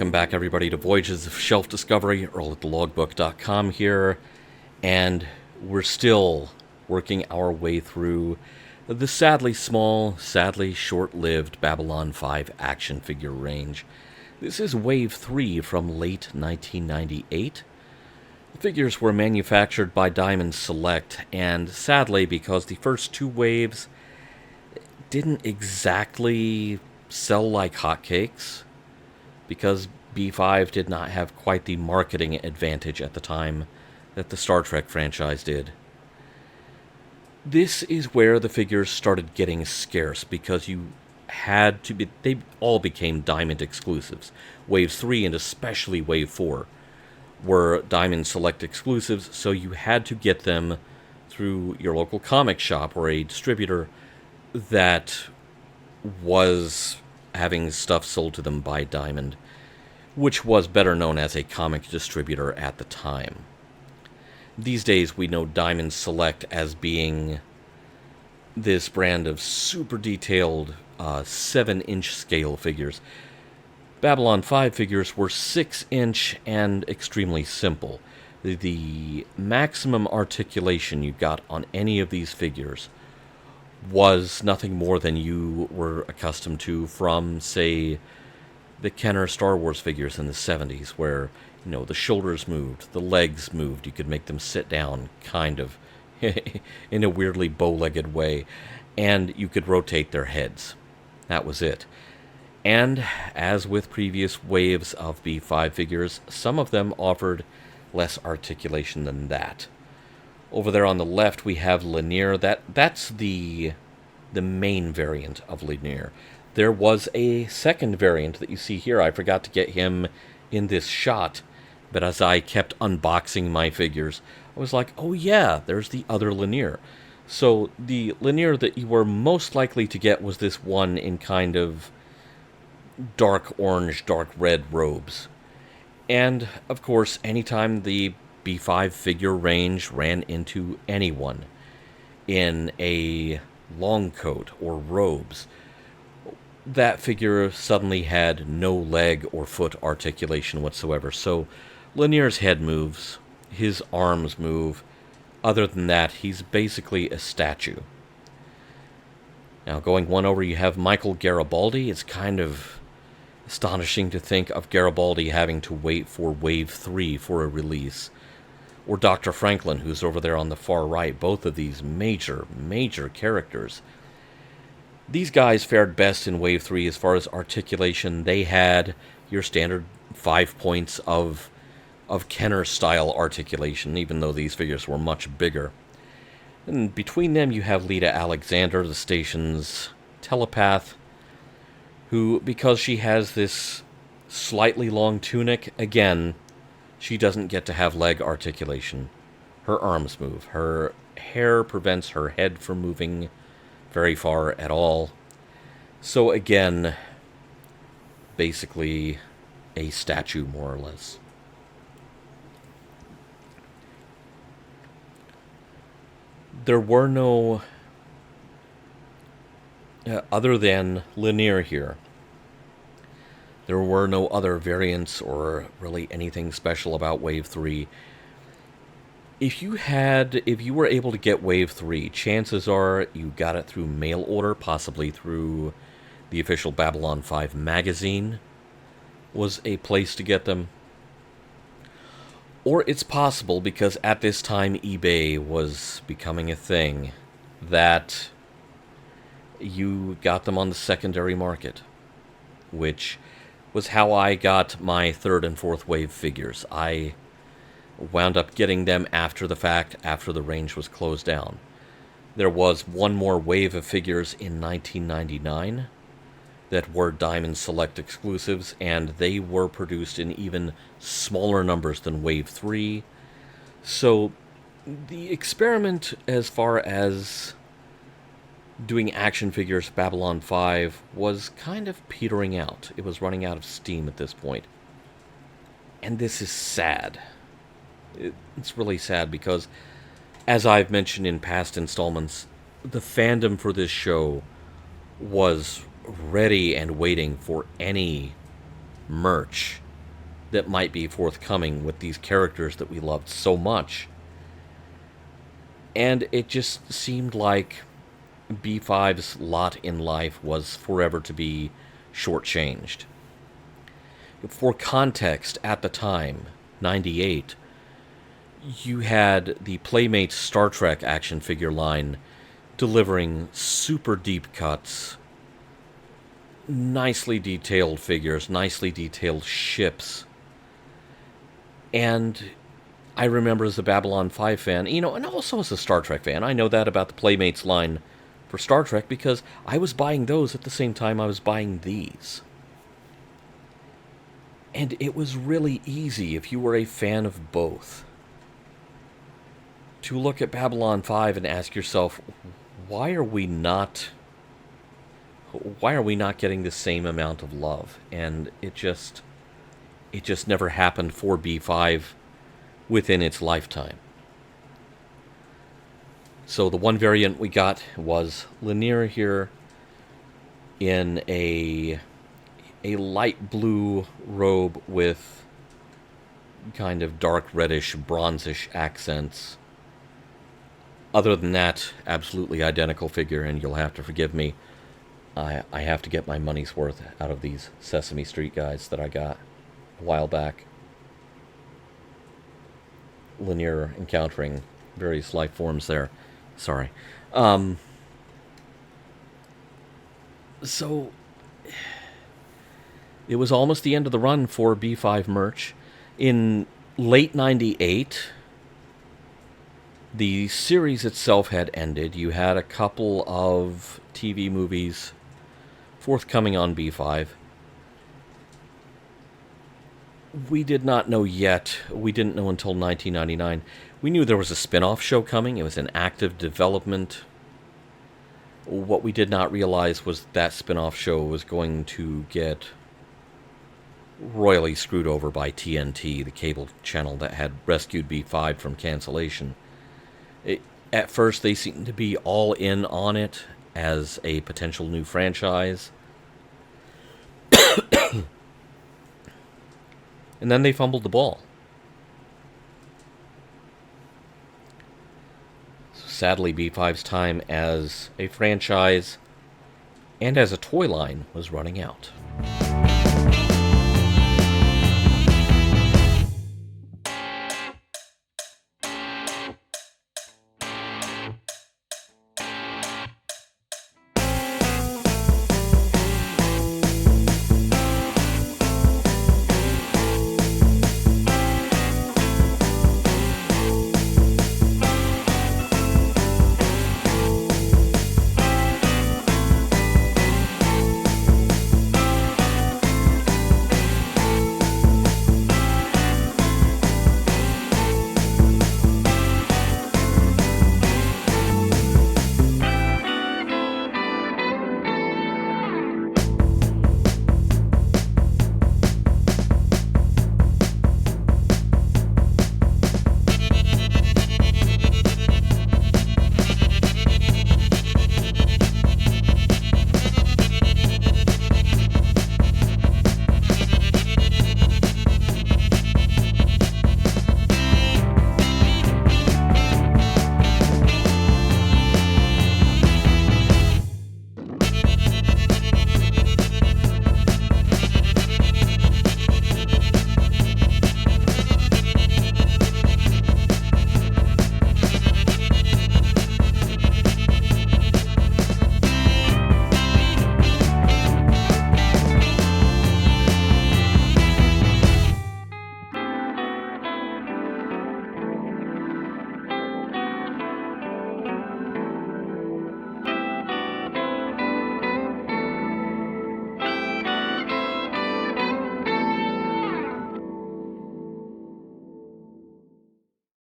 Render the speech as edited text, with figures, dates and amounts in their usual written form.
Welcome back, everybody, to Voyages of Shelf-Discovery. Earl at thelogbook.com here, and we're still working our way through the sadly small, sadly short-lived Babylon 5 action figure range. This is Wave 3 from late 1998. The figures were manufactured by Diamond Select, and sadly, because the first two waves didn't exactly sell like hotcakes, because B5 did not have quite the marketing advantage at the time that the Star Trek franchise did. This is where the figures started getting scarce, because you had to be, they all became Diamond exclusives. Wave 3 and especially Wave 4 were Diamond Select exclusives, so you had to get them through your local comic shop or a distributor that was having stuff sold to them by Diamond, which was better known as a comic distributor at the time. These days we know Diamond Select as being this brand of super detailed 7-inch scale figures. Babylon 5 figures were 6-inch and extremely simple. The maximum articulation you got on any of these figures was nothing more than you were accustomed to from, say, the Kenner Star Wars figures in the 70s, where, you know, the shoulders moved, the legs moved, you could make them sit down, kind of, in a weirdly bow-legged way, and you could rotate their heads. That was it. And, as with previous waves of B5 figures, some of them offered less articulation than that. Over there on the left, we have Lennier. That's the main variant of Lennier. There was a second variant that you see here. I forgot to get him in this shot, but as I kept unboxing my figures, I was like, oh yeah, there's the other Lennier. So the Lennier that you were most likely to get was this one in kind of dark orange, dark red robes. And, of course, anytime the B5 figure range ran into anyone in a long coat or robes, that figure suddenly had no leg or foot articulation whatsoever. So Lennier's head moves, his arms move. Other than that, he's basically a statue. Now, going one over, you have Michael Garibaldi. It's kind of astonishing to think of Garibaldi having to wait for Wave 3 for a release. Or Dr. Franklin, who's over there on the far right. Both of these major, major characters. These guys fared best in Wave 3 as far as articulation. They had your standard 5 points of Kenner-style articulation, even though these figures were much bigger. And between them you have Lita Alexander, the station's telepath, who, because she has this slightly long tunic, again, she doesn't get to have leg articulation. Her arms move. Her hair prevents her head from moving very far at all. So again, basically a statue, more or less. There were no, other than Lennier here, there were no other variants or really anything special about Wave 3. If you were able to get Wave 3, chances are you got it through mail order, possibly through the official Babylon 5 magazine was a place to get them. Or it's possible, because at this time eBay was becoming a thing, that you got them on the secondary market, which was how I got my third and fourth wave figures. I wound up getting them after the fact, after the range was closed down. There was one more wave of figures in 1999 that were Diamond Select exclusives, and they were produced in even smaller numbers than Wave 3. So the experiment as far as doing action figures Babylon 5 was kind of petering out. It was running out of steam at this point. And this is sad. It's really sad because, as I've mentioned in past installments, the fandom for this show was ready and waiting for any merch that might be forthcoming with these characters that we loved so much. And it just seemed like B5's lot in life was forever to be shortchanged. For context, at the time, 98, you had the Playmates Star Trek action figure line delivering super deep cuts, nicely detailed figures, nicely detailed ships. And I remember as a Babylon 5 fan, and also as a Star Trek fan, I know that about the Playmates line for Star Trek because I was buying those at the same time I was buying these. And it was really easy, if you were a fan of both, to look at Babylon 5 and ask yourself, why are we not getting the same amount of love? And it just never happened for B5 within its lifetime. So the one variant we got was Lennier here in a light blue robe with kind of dark reddish, bronzish accents. Other than that, absolutely identical figure, and you'll have to forgive me. I have to get my money's worth out of these Sesame Street guys that I got a while back. Lennier encountering various life forms there. Sorry. So it was almost the end of the run for B5 merch. In late 98, the series itself had ended. You had a couple of TV movies forthcoming on B5. We did not know yet. We didn't know until 1999. We knew there was a spin-off show coming. It was in active development. What we did not realize was that spin-off show was going to get royally screwed over by TNT, the cable channel that had rescued B5 from cancellation. At first, they seemed to be all in on it as a potential new franchise. And then they fumbled the ball. So sadly, B5's time as a franchise and as a toy line was running out.